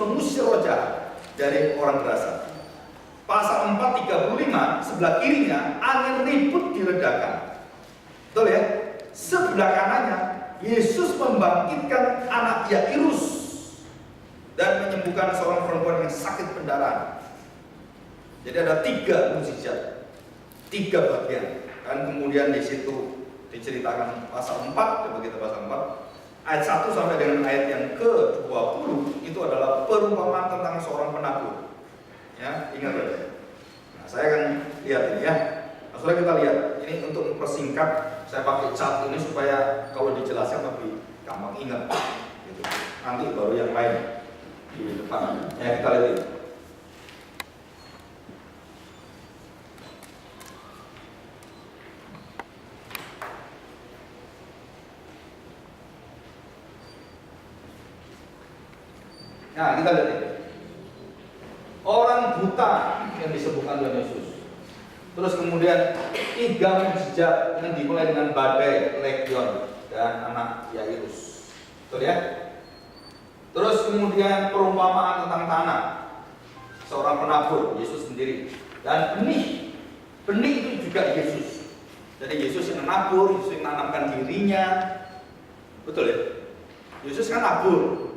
mengusir roh jahat dari orang berasa. Pasal 4:35, sebelah kirinya angin ribut diredakan. Betul ya? Sebelah kanannya Yesus membangkitkan anak Yairus dan menyembuhkan seorang perempuan yang sakit pendarahan. Jadi ada 3 mukjizat, 3 bagian. Dan kemudian di situ diceritakan pasal 4, coba kita pasal 4 ayat 1 sampai dengan ayat yang ke-20 itu adalah perumpamaan tentang seorang penabur. Ya, ingat ya. Nah, saya akan lihat ini ya. Nah, sudah kita lihat. Ini untuk mempersingkat, saya pakai cat ini supaya kalau dijelaskan lebih gampang ingat. Gitu. Nanti baru yang lain di depan. Ya, kita lihat ini. Nah, kita lihat ini. Orang buta yang disembuhkan Tuhan Yesus. Terus kemudian 3 mukjizat yang dimulai dengan badai, legion, dan anak Yairus. Betul ya? Terus kemudian perumpamaan tentang tanah. Seorang penabur, Yesus sendiri. Dan benih. Benih itu juga Yesus. Jadi Yesus yang menabur, Yesus yang menanamkan dirinya. Betul ya? Yesus kan nabur.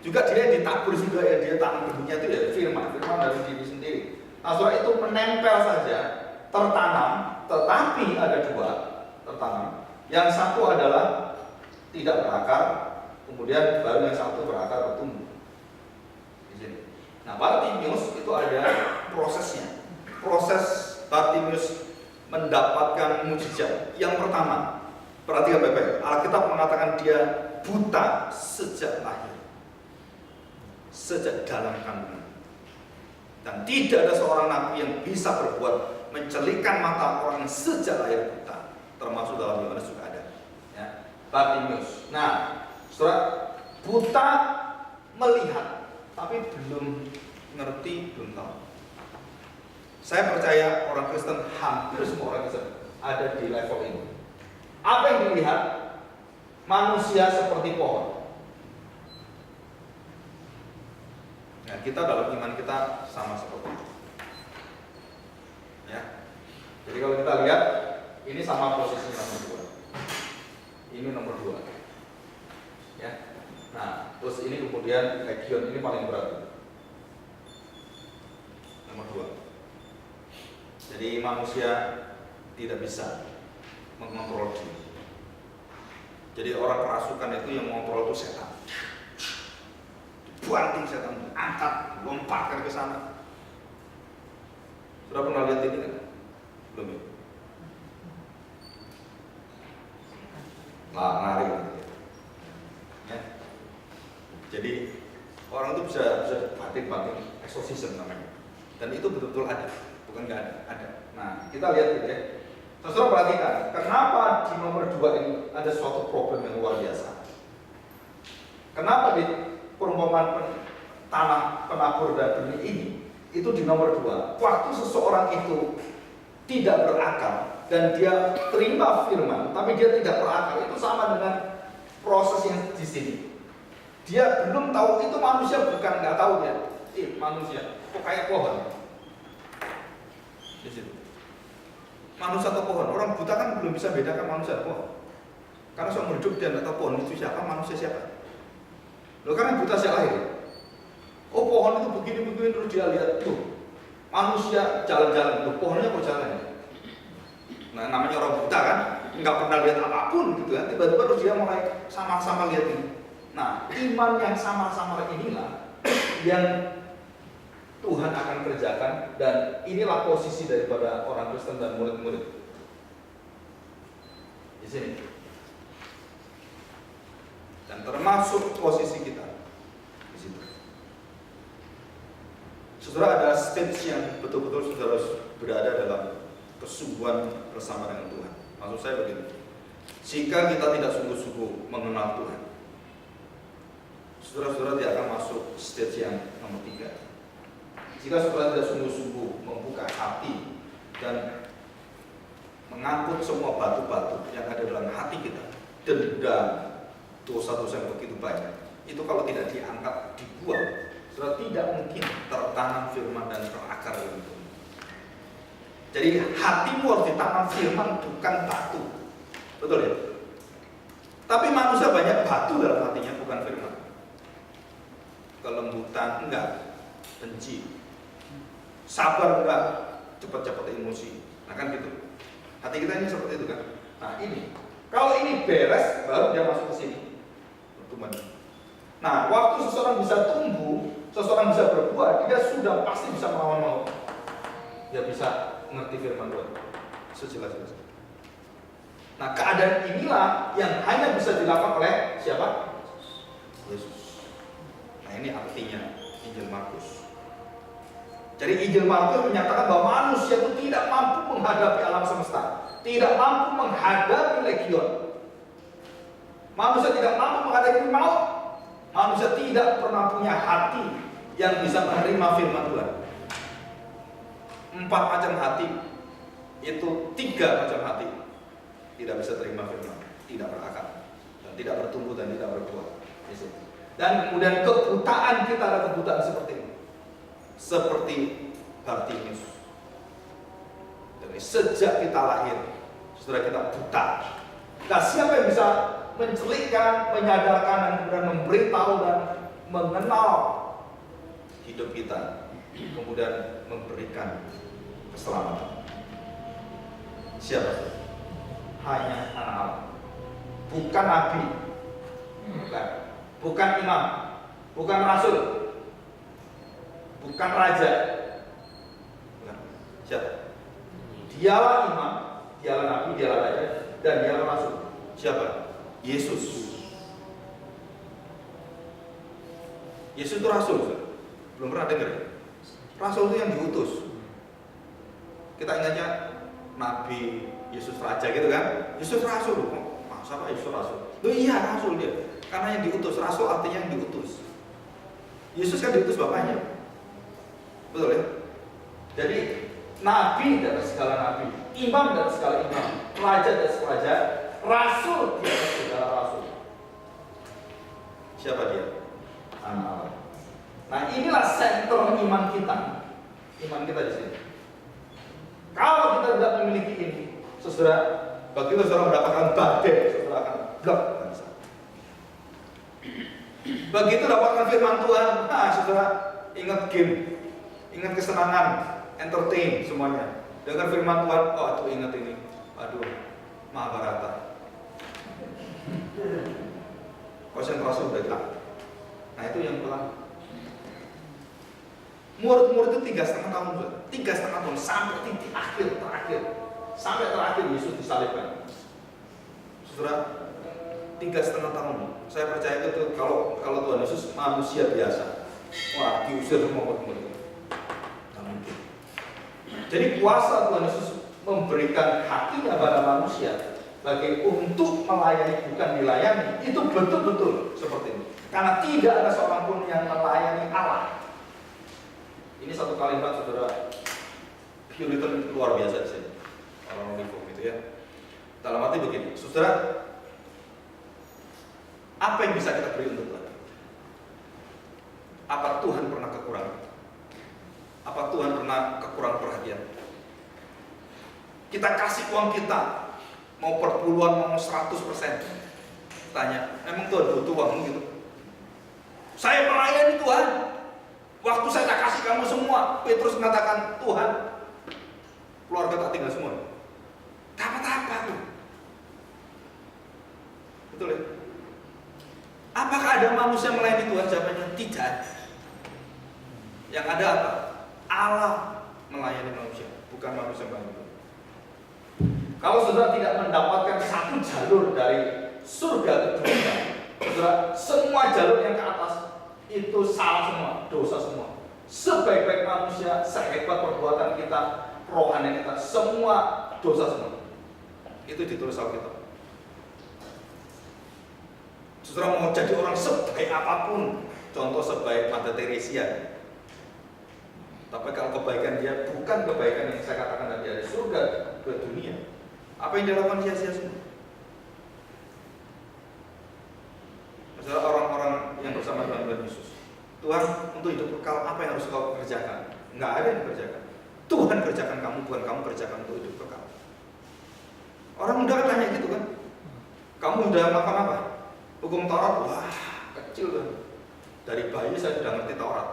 Juga dia ditabur juga ya, dia tanam benihnya itu ya firman dari diri sendiri. Nah, setelah itu menempel saja, tertanam, tetapi ada 2 tertanam. Yang satu adalah tidak berakar, kemudian baru yang satu berakar bertumbuh. Di sini. Nah, Bartimeus itu ada prosesnya. Proses Bartimeus mendapatkan mukjizat. Yang pertama, perhatikan baik-baik. Alkitab mengatakan dia buta sejak lahir. Sejak dalam kandungan. Dan tidak ada seorang nabi yang bisa berbuat mencelikan mata orang yang sejak lahir buta, termasuk dalam Yohanes juga ada. Ya, Bartimeus. Nah, saudara, buta melihat, tapi belum ngerti, belum tahu. Saya percaya orang Kristen, hampir semua orang Kristen ada di level ini. Apa yang dilihat? Manusia seperti pohon. Nah, kita dalam iman kita sama seperti itu. Ya. Jadi kalau kita lihat, ini sama posisi nomor 2. Ini nomor 2. Ya. Nah, terus ini kemudian legion ini paling berat. Nomor 2. Jadi manusia tidak bisa mengontrol diri. Jadi orang kerasukan itu yang mengontrol itu setan. Banting setan, angkat, lompatkan ke sana. Sudah pernah lihat ini kan? Belum ya? Lari gitu ya. Jadi orang itu bisa banting exorcism namanya. Dan itu betul-betul ada, bukan nggak ada. Nah, kita lihat gitu ya. Terus perhatikan, kenapa di nomor 2 ini ada suatu problem yang luar biasa? Kenapa di perumpamaan tanah penabur dan benih ini itu di nomor 2. Waktu seseorang itu tidak berakal dan dia terima firman, tapi dia tidak berakal, itu sama dengan proses yang di sini. Dia belum tahu itu manusia, bukan nggak tahu dia. Manusia, kok kayak pohon? Di situ. Manusia atau pohon? Orang buta kan belum bisa bedakan manusia atau pohon. Karena seumur hidup dia nggak tahu pohon itu siapa, manusia siapa. Loh, karena buta sejak lahir. Oh, pohon itu begini-begini, terus dia lihat tuh manusia jalan-jalan, loh pohonnya kok jalan ya? Nah, namanya orang buta kan, nggak pernah lihat apapun gitu kan. Tiba-tiba terus dia mulai sama-sama lihat ini. Nah, iman yang sama-sama inilah yang Tuhan akan kerjakan, dan inilah posisi daripada orang Kristen dan murid-murid di sini. Dan termasuk posisi kita di situ. Saudara, ada stage yang betul-betul saudara berada dalam kesungguhan bersama dengan Tuhan. Maksud saya begini, jika kita tidak sungguh-sungguh mengenal Tuhan, saudara-saudara tidak akan masuk stage yang nomor 3. Jika saudara tidak sungguh-sungguh membuka hati dan mengangkut semua batu-batu yang ada dalam hati kita, dendam, dosa-dosa yang begitu banyak, itu kalau tidak diangkat, dibuang, Saudara, tidak mungkin tertanam firman dan terakar itu. Jadi hatimu harus ditanam firman, bukan batu. Betul ya? Tapi manusia banyak batu dalam hatinya, bukan firman. Kelembutan enggak, benci. Sabar enggak, cepat-cepat emosi. Nah kan gitu. Hati kita ini seperti itu kan. Nah ini, kalau ini beres, baru dia masuk ke sini. Pertumbuhan. Nah, waktu seseorang bisa tumbuh, seseorang bisa berbuat, dia sudah pasti bisa melawan maut. Dia bisa mengerti firman Tuhan. Sejelas-jelas. Nah, keadaan inilah yang hanya bisa dilakukan oleh siapa? Yesus. Nah, ini artinya Injil Markus. Jadi Injil Markus menyatakan bahwa manusia itu tidak mampu menghadapi alam semesta, tidak mampu menghadapi legion. Manusia tidak mampu menghadapi maut. Manusia tidak pernah punya hati yang bisa menerima firman Tuhan. 4 macam hati, itu 3 macam hati tidak bisa terima firman, tidak berakal, dan tidak bertumbuh dan tidak berbuah. Dan kemudian kebutaan kita, ada kebutaan seperti ini, seperti Bartimeus. Jadi sejak kita lahir, saudara, kita buta. Nah, siapa yang bisa mencelikkan, menyadarkan, dan kemudian memberitahu dan mengenal hidup kita, kemudian memberikan keselamatan? Siapa? Hanya anak Allah. Bukan nabi, bukan imam, bukan rasul, bukan raja. Bukan. Siapa? Dialah imam, dialah nabi, dialah raja, dan dialah rasul. Siapa? Yesus. Yesus itu rasul, belum pernah dengar? Rasul itu yang diutus. Kita ingatnya Nabi, Yesus raja gitu kan? Yesus rasul, masa Pak Yesus rasul? Loh iya rasul dia, karena yang diutus. Rasul artinya yang diutus. Yesus kan diutus Bapaknya, betul ya? Jadi Nabi dari segala nabi, imam dari segala imam, raja dari segala raja, rasul di atas segala rasul. Siapa dia? Anak Allah. Nah inilah sentrum iman kita. Iman kita di sini. Kalau kita tidak memiliki ini, saudara, begitu saudara mendapatkan badai, saudara akan blok. Begitu dapatkan firman Tuhan, nah saudara ingat game, ingat kesenangan, entertain semuanya. Dengan firman Tuhan, oh tuh ingat ini, aduh, Mahabharata. Konsentrasi udah hilang. Nah itu yang pelan. Murid-murid itu 3,5 tahun, 3,5 tahun sampai titik akhir terakhir, sampai terakhir Yesus disalibkan. Saudara, 3,5 tahun. Saya percaya itu kalau Tuhan Yesus manusia biasa, wah diusir semua murid-murid. Tidak mungkin. Jadi kuasa Tuhan Yesus memberikan hatinya pada manusia bagi untuk melayani, bukan dilayani, itu betul-betul seperti ini. Karena tidak ada seorang pun yang melayani Allah. Ini satu kalimat, saudara, Puritan luar biasa di sini. Orang reform itu ya. Dalam arti begini, saudara, apa yang bisa kita beri untuk Tuhan? Apa Tuhan pernah kekurangan? Apa Tuhan pernah kekurangan perhatian? Kita kasih uang kita, mau perpuluhan, mau 100%. Tanya, emang Tuhan butuh uang gitu? Saya melayani Tuhan. Waktu saya tak kasih kamu semua. Petrus mengatakan, Tuhan, keluarga tak tinggal semua. Dapat apa tuh? Betul ya? Apakah ada manusia melayani Tuhan? Jawabannya tidak. Yang ada apa? Allah melayani manusia, bukan manusia melayani Tuhan. Kalau saudara tidak mendapatkan satu jalur dari surga ke dunia, saudara, semua jalur yang ke atas itu salah semua, dosa semua. Sebaik-baik manusia, sehebat perbuatan kita, rohani kita, semua dosa semua. Itu ditulis Alkitab. Saudara mau jadi orang sebaik apapun, contoh sebaik Mother Teresa, tapi kalau kebaikan dia bukan kebaikan yang saya katakan tadi dari surga ke dunia, apa yang dilakukan sia-sia semua. Saudara, orang-orang yang bersama Tuhan Yesus, Tuhan untuk hidup kekal, apa yang harus kau kerjakan? Nggak ada yang dikerjakan. Tuhan kerjakan kamu, bukan kamu kerjakan untuk hidup kekal. Orang muda kan tanya gitu kan, kamu udah makan apa? Hukum Taurat, wah kecil kan. Dari bayi saya sudah ngerti Taurat,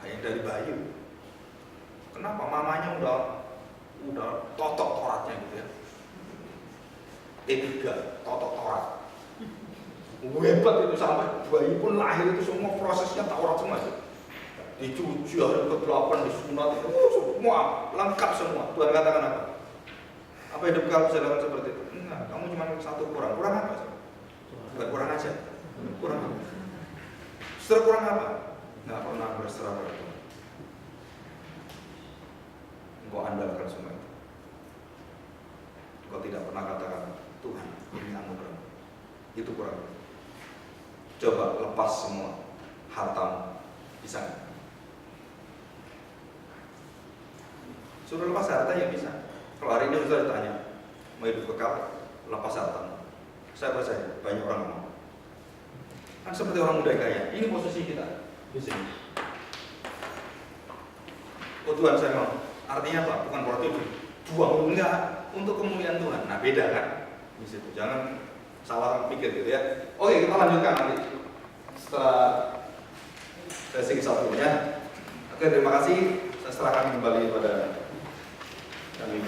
hanya dari bayi. Kenapa? Mamanya udah totok Tauratnya gitu ya. E3, totok Taurat. Hebat itu, sampai bayi pun lahir itu semua prosesnya Taurat semua itu. Dicuci hari ke-8, disunat, semua lengkap semua. Tuhan katakan apa? Apa hidup kau bisa lakukan seperti itu? Enggak, kamu cuma satu kurang. Kurang apa? Bukan kurang aja. Kurang apa? Setelah kurang apa? Nggak pernah berserah pada Tuhan. Engkau andalkan semua itu. Engkau tidak pernah katakan, Tuhan, ini anugerah. Itu kurang. Coba lepas semua hartamu di sana. Suruh lepas harta ya bisa. Kalau hari ini sudah ditanya, mau hidup kekal, lepas hartamu. Saya percaya banyak orang mau. Kan seperti orang muda kaya. Ini posisi kita di sini. Oh Tuhan saya mau. Artinya apa? Bukan berarti buang, enggak, untuk kemuliaan Tuhan. Nah beda kan? Di situ. Jangan salah pikir gitu ya. Oke, kita lanjutkan nanti setelah sesi satunya. Oke, terima kasih. Saya serahkan kembali kepada kami.